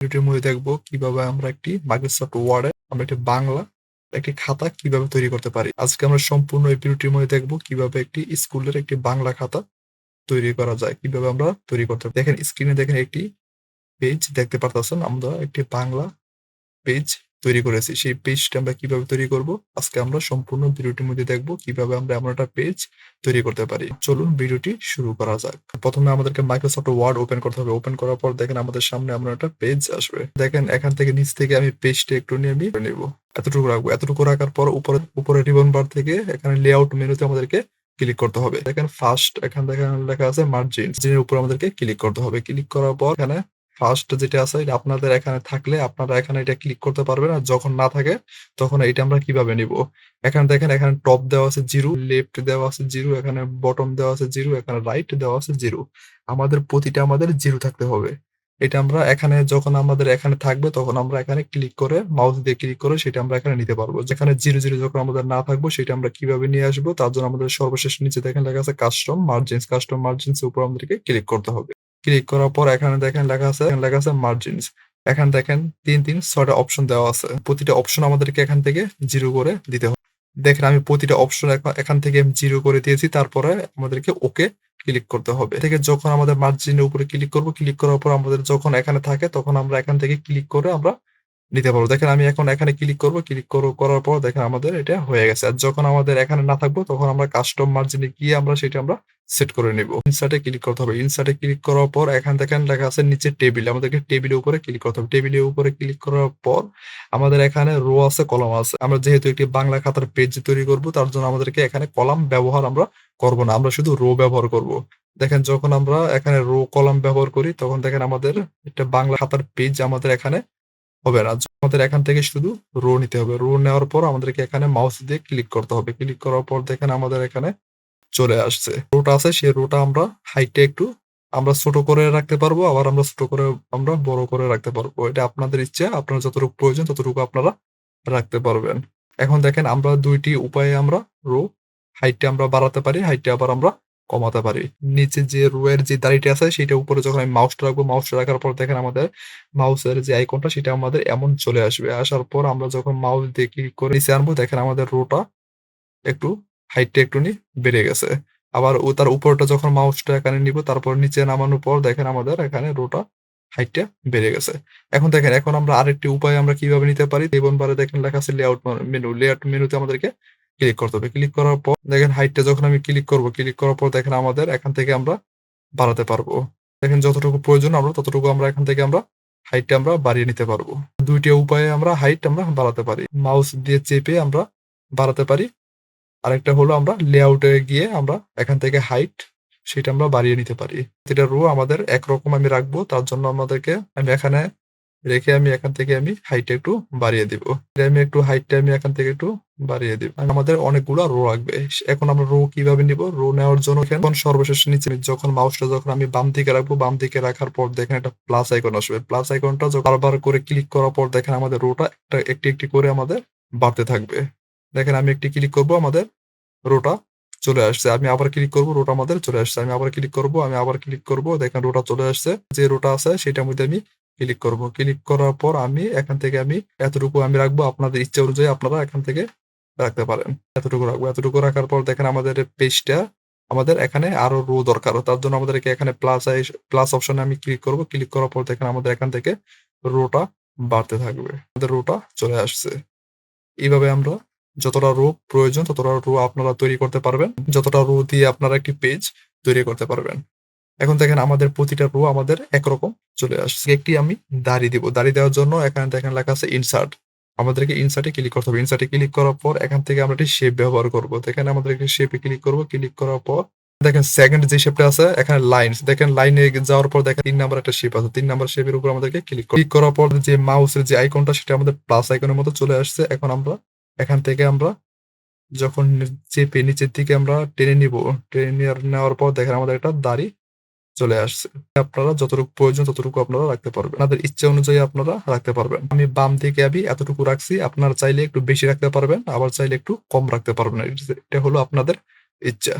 ভিডিওটির মধ্যে দেখবো কিভাবে আমরা একটি মাইক্রোসফট ওয়ার্ডে আমরা একটি বাংলা একটি খাতা কিভাবে তৈরি করতে পারি। আজকে আমরা সম্পূর্ণ এই ভিডিওটির মধ্যে দেখবো কিভাবে একটি স্কুলের একটি বাংলা খাতা তৈরি করা যায়, কিভাবে আমরা তৈরি করতে পারি। দেখেন স্ক্রিনে দেখেন একটি পেজ দেখতে পারতেছেন, আমরা একটি বাংলা পেজ তৈরি করেছি। সেই পেজটা আমরা কিভাবে তৈরি করব আজকে আমরা সম্পূর্ণ ভিডিওটির মধ্যে দেখবো কিভাবে আমরা এমন একটা পেজ তৈরি করতে পারি। চলুন ভিডিওটি শুরু করা যাক। প্রথমে আমাদেরকে মাইক্রোসফট ওয়ার্ড ওপেন করতে হবে। ওপেন করার পর দেখেন আমাদের সামনে এমন একটা পেজ আসবে। দেখেন এখান থেকে নিচ থেকে আমি পেজটা একটু নিয়ে নিব, এতটুকু রাখবো। এতটুকু রাখার পর উপরে রিবন বার থেকে এখানে লেআউট মেনুতে আমাদেরকে ক্লিক করতে হবে। দেখেন ফার্স্ট এখান থেকে লেখা আছে মার্জিন, এর উপর আমাদেরকে ক্লিক করতে হবে। ক্লিক করার পর এখানে ফার্স্ট যেটা আছে এটা আপনাদের এখানে থাকলে আপনারা এখানে এটা ক্লিক করতে পারবেন, আর যখন না থাকে তখন এটা আমরা কিভাবে নিব। এখানে দেখেন এখানে টপ দেওয়া আছে 0, লেফট দেওয়া আছে 0, এখানে বটম দেওয়া আছে 0, এখানে রাইট দেওয়া আছে 0। আমাদের প্রতিটা আমাদের 0 থাকতে হবে। এটা আমরা এখানে যখন আমাদের এখানে থাকবে তখন আমরা এখানে ক্লিক করে মাউস দিয়ে ক্লিক করে সেটা আমরা এখানে নিতে পারবো। যেখানে 0 যখন আমাদের না থাকবো সেটা আমরা কিভাবে নিয়ে আসবো, তার জন্য আমাদের সর্বশেষ নিচে দেখেন লেখা আছে কাস্টম মার্জিনস। কাস্টম মার্জিনস এর উপর আমাদেরকে ক্লিক করতে হবে। ক্লিক করার পর এখানে দেখেন লেখা আছে মার্জিনস। এখানে দেখেন 6টা অপশন দেওয়া আছে। প্রতিটা অপশন আমাদেরকে এখান থেকে 0 করে দিতে হবে। দেখেন আমি প্রতিটা অপশন এখান থেকে 0 করে দিয়েছি। তারপরে আমাদেরকে ওকে ক্লিক করতে হবে। থেকে যখন আমাদের মার্জিনের উপরে ক্লিক করব, ক্লিক করার পর আমাদের যখন এখানে থাকে তখন আমরা এখান থেকে ক্লিক করে আমরা নিতে পারবো। দেখেন আমি এখন এখানে ক্লিক করব, করার পর দেখেন আমাদের এটা হয়ে গেছে। আর যখন আমাদের এখানে না থাকবো তখন আমরা কাস্টম মার্জিনে গিয়ে আমরা সেটা আমরা সেট করে নিব। ইনসার্টে ক্লিক করতে হবে। ইনসার্টে ক্লিক করার পর এখান দেখেন লেখা আছে নিচে টেবিল, আমাদেরকে টেবিলের উপরে ক্লিক করতে হবে। টেবিলের উপরে ক্লিক করার পর আমাদের এখানে রো আছে, কলাম আছে। আমরা যেহেতু একটি বাংলা খাতার পেজ তৈরি করব তার জন্য আমাদেরকে এখানে কলাম ব্যবহার আমরা করব না, আমরা শুধু রো ব্যবহার করব। দেখেন যখন আমরা এখানে রো কলাম ব্যবহার করি তখন দেখেন আমাদের একটা বাংলা খাতার পেজ আমাদের এখানে হবে না। আমাদের এখান থেকে শুধু রো নিতে হবে। রো নেওয়ার পর আমাদেরকে এখানে মাউস দিয়ে ক্লিক করতে হবে। ক্লিক করার পর দেখেন আমাদের এখানে চলে আসছে। রোটা আছে, সেই রোটা আমরা হাইটটা একটু আমরা ছোট করে রাখতে পারবো, আবার আমরা ছোট করে আমরা বড় করে রাখতে পারবো। এটা আপনাদের ইচ্ছা, আপনার যতটুকু প্রয়োজন ততটুকু আপনারা রাখতে পারবেন। এখন দেখেন আমরা দুইটি উপায়ে আমরা রো হাইটটা আমরা বাড়াতে পারি, হাইটটা আবার আমরা কমাতে পারি। নিচে যে রো এর যে দাড়িটা আছে সেটা উপরে যখন আমি মাউসটা রাখবো, মাউসটা রাখার পর দেখেন আমাদের মাউসের যে আইকনটা সেটা আমাদের এমন চলে আসবে। আসার পর আমরা যখন মাউস দিয়ে ক্লিক করে নিচে আনবো দেখেন আমাদের রোটা একটু হাইটটা একটুখানি বেড়ে গেছে। আবার তার উপরটা যখন মাউসটা এখানে নিব তারপর নিচে নামানোর পর দেখেন আমাদের এখানে রোটা হাইটটা বেড়ে গেছে। এখন দেখেন এখন আমরা আরেকটি উপায় আমরা কিভাবে নিতে পারি। এবং বারে দেখেন লেখা আছে লেআউট মেনু। লেআউট মেনুতে আমাদেরকে ক্লিক করতে হবে। ক্লিক করার পর দেখেন হাইটটা যখন আমি ক্লিক করব, ক্লিক করার পর দেখেন আমাদের এখান থেকে আমরা বাড়াতে পারবো। দেখেন যতটুকু প্রয়োজন আমরা ততটুকু আমরা এখান থেকে আমরা হাইটটা আমরা বাড়িয়ে নিতে পারবো। দুইটা উপায়ে আমরা হাইট আমরা বাড়াতে পারি। মাউস দিয়ে চেপে আমরা বাড়াতে পারি। আরেকটা হলো আমরা লেআউটে গিয়ে আমরা এখান থেকে হাইট সেটা আমরা বাড়িয়ে নিতে পারি। যেটা রো আমাদের একরকম আমি রাখবো, তার জন্য আমাদেরকে আমি এখানে রেখে আমি এখান থেকে আমি হাইটটা একটু বাড়িয়ে দিব। আমি একটু হাইটটা আমি এখান থেকে একটু বাড়িয়ে দিব। আমাদের অনেকগুলো রো লাগবে। এখন আমরা রো কিভাবে নিব, রো নেওয়ার জন্য এখন সর্বশেষ নিচে যখন মাউসটা যখন আমি বাম দিকে রাখবো, বাম দিকে রাখার পর দেখেন একটা প্লাস আইকন আসবে। প্লাস আইকনটা বারবার করে ক্লিক করার পর দেখেন আমাদের রোটা একটি একটি করে আমাদের বাড়তে থাকবে। দেখেন আমি একটি ক্লিক করব, আমাদের রোটা চলে আসছে। আমি আবার ক্লিক করব, রোটা আমাদের চলে আসছে। আমি আবার ক্লিক করব, আমি আবার ক্লিক করব, দেখেন রোটা চলে আসছে। যে রোটা আছে সেটার মধ্যে আমি ক্লিক করব। ক্লিক করার পর আমি এখান থেকে আমি এতটুকু আমি রাখবো, আপনাদের ইচ্ছা অনুযায়ী আপনারা এখান থেকে রাখতে পারেন। এতটুকু রাখবো। এতটুকু রাখার পর দেখেন আমাদের পেজটা আমাদের এখানে আরো রো দরকার। তার জন্য আমাদেরকে এখানে প্লাস অপশনে আমি ক্লিক করব। ক্লিক করার পর দেখেন আমাদের এখান থেকে রোটা বাড়তে থাকবে। আমাদের রোটা চলে আসছে। এইভাবে আমরা যতটা রো প্রয়োজন ততটা রো আপনারা তৈরি করতে পারবেন। যতটা রো দিয়ে আপনারা একটি পেজ তৈরি করতে পারবেন। এখন দেখেন আমাদের প্রতিটা রো আমাদের একরকম চলে আসছে। একটি আমি দাড়ি দিব। দাড়ি দেওয়ার জন্য এখানে দেখেন লেখা আছে ইনসার্ট। আমাদেরকে ইনসার্টে ক্লিক করতে হবে। ইনসার্টে ক্লিক করার পর এখান থেকে আমরা একটি শেপ ব্যবহার করব। দেখেন আমাদের একটি শেপে ক্লিক করব। ক্লিক করার পর দেখেন সেকেন্ড যে শেপটা আছে এখানে লাইনস। দেখেন লাইনে যাওয়ার পর দেখেন 3 নাম্বার একটা শেপ আছে। 3 নাম্বার শেপের উপর আমাদেরকে ক্লিক করার পর যে মাউসের যে আইকনটা সেটা আমাদের প্লাস আইকনের মতো চলে আসছে। এখন আমরা এখান থেকে আমরা যখন চেপে নিচের দিকে আমরা টেনে নিব, নেওয়ার পর দেখেন আমাদের একটা দাড়ি চলে আসছে। আপনারা যতটুকু প্রয়োজন ততটুকু আপনারা রাখতে পারবেন। আপনাদের ইচ্ছা অনুযায়ী আপনারা রাখতে পারবেন। আমি বাম দিকে আমি এতটুকু রাখছি। আপনারা চাইলে একটু বেশি রাখতে পারবেন, আবার চাইলে একটু কম রাখতে পারবেন। এটা হলো আপনাদের ইচ্ছা।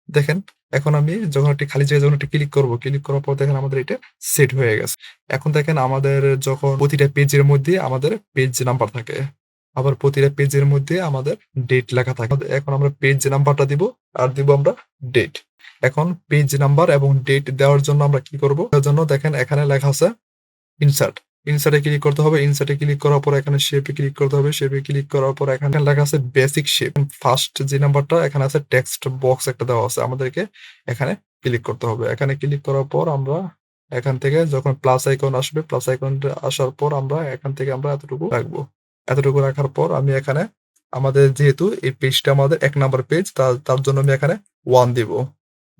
দেখেন এখন আমি যখন একটি খালি জায়গায় যখন একটি ক্লিক করব, ক্লিক করার পর দেখেন আমাদের এটা সেট হয়ে গেছে। এখন দেখেন আমাদের যখন প্রতিটা পেজের মধ্যে আমাদের পেজ নাম্বার থাকে। আবার প্রতিটা পেজের মধ্যে আমাদের ডেট লেখা থাকে। এখন আমরা পেজ নাম্বারটা দিব আর দিব আমরা ডেট। এখন পেজ নাম্বার এবং ডেট দেওয়ার জন্য আমরা কি করব? এর জন্য দেখেন এখানে লেখা আছে ইনসার্ট। ইনসার্টে ক্লিক করতে হবে। ইনসার্টে ক্লিক করার পর এখানে শেপে ক্লিক করতে হবে। শেপে ক্লিক করার পর এখানে লেখা আছে বেসিক শেপ। ফার্স্ট যে নাম্বারটা এখানে আছে টেক্সট বক্স একটা দেওয়া আছে। আমাদেরকে এখানে ক্লিক করতে হবে। এখানে ক্লিক করার পর আমরা এখান থেকে যখন প্লাস আইকন আসবে, প্লাস আইকনটা আসার পর আমরা এখান থেকে আমরা এতটুকু রাখবো। এতটুকু রাখার পর আমি এখানে আমাদের যেহেতু এই পেজটা আমাদের ১ নাম্বার পেজ তার জন্য আমি এখানে 1 দিব।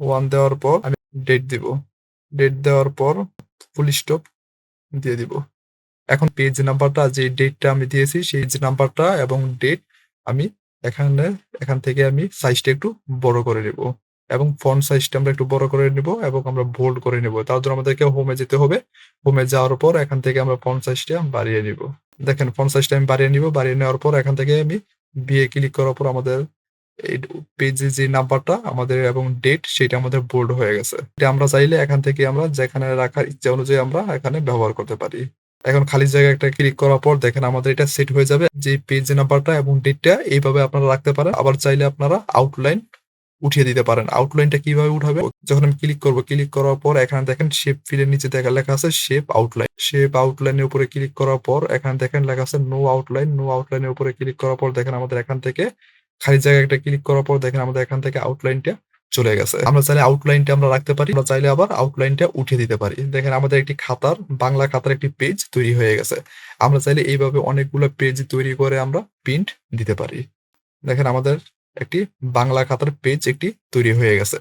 1 দেওয়ার পর আমি ডেট দিব। ডেট দেওয়ার পর ফুল স্টপ দিয়ে দিব। এখন পেজ নাম্বারটা যে ডেটটা আমি দিয়েছি সেই যে নাম্বারটা এবং ডেট আমি এখানে এখান থেকে আমি সাইজটা একটু বড় করে নেব এবং ফন্ট সাইজটা আমরা একটু বড় করে নেব এবং আমরা বোল্ড করে নেব। তার জন্য আমাদেরকে হোমে যেতে হবে। হোমে যাওয়ার পর এখান থেকে আমরা ফন্ট সাইজটা বাড়িয়ে নিব। দেখেন ফন্ট সাইজটা আমি বাড়িয়ে নিব। বাড়িয়ে নেওয়ার পর এখান থেকে আমি বিয়ে ক্লিক করার পর আমাদের এই পেজে যে নাম্বারটা আমাদের এবং ডেট সেটা আমাদের বোল্ড হয়ে গেছে। এটা আমরা চাইলে এখান থেকে আমরা যেখানে রাখার ইচ্ছা অনুযায়ী আমরা এখানে ব্যবহার করতে পারি। এখন খালি জায়গায় একটা ক্লিক করার পর দেখেন আমাদের এটা সেট হয়ে যাবে। যে পেজ নাম্বারটা এবং ডেটটা এইভাবে আপনারা রাখতে পারেন। আবার চাইলে আপনারা আউটলাইন উঠিয়ে দিতে পারেন। আউটলাইনটা কিভাবে উঠাবে? যখন আমি ক্লিক করব, ক্লিক করার পর এখানে দেখেন শেপ ফিল এর নিচে লেখা আছে শেপ আউটলাইন। শেপ আউটলাইনের উপরে ক্লিক করার পর এখানে দেখেন লেখা আছে নো আউটলাইন। নো আউটলাইনের উপরে ক্লিক করার পর দেখেন আমাদের এখান থেকে খালি জায়গায় একটা ক্লিক করার পর দেখেন আমাদের এখান থেকে আউটলাইনটা চলে গেছে। আমরা চাইলে আউটলাইনটা আমরা রাখতে পারি। আমরা চাইলে আবার আউটলাইনটা উঠিয়ে দিতে পারি। দেখেন আমাদের একটি খাতার বাংলা খাতার একটি পেজ তৈরি হয়ে গেছে। আমরা চাইলে এইভাবে অনেকগুলো পেজ তৈরি করে আমরা প্রিন্ট দিতে পারি। দেখেন আমাদের একটি বাংলা খাতার পেজ একটি তৈরি হয়ে গেছে।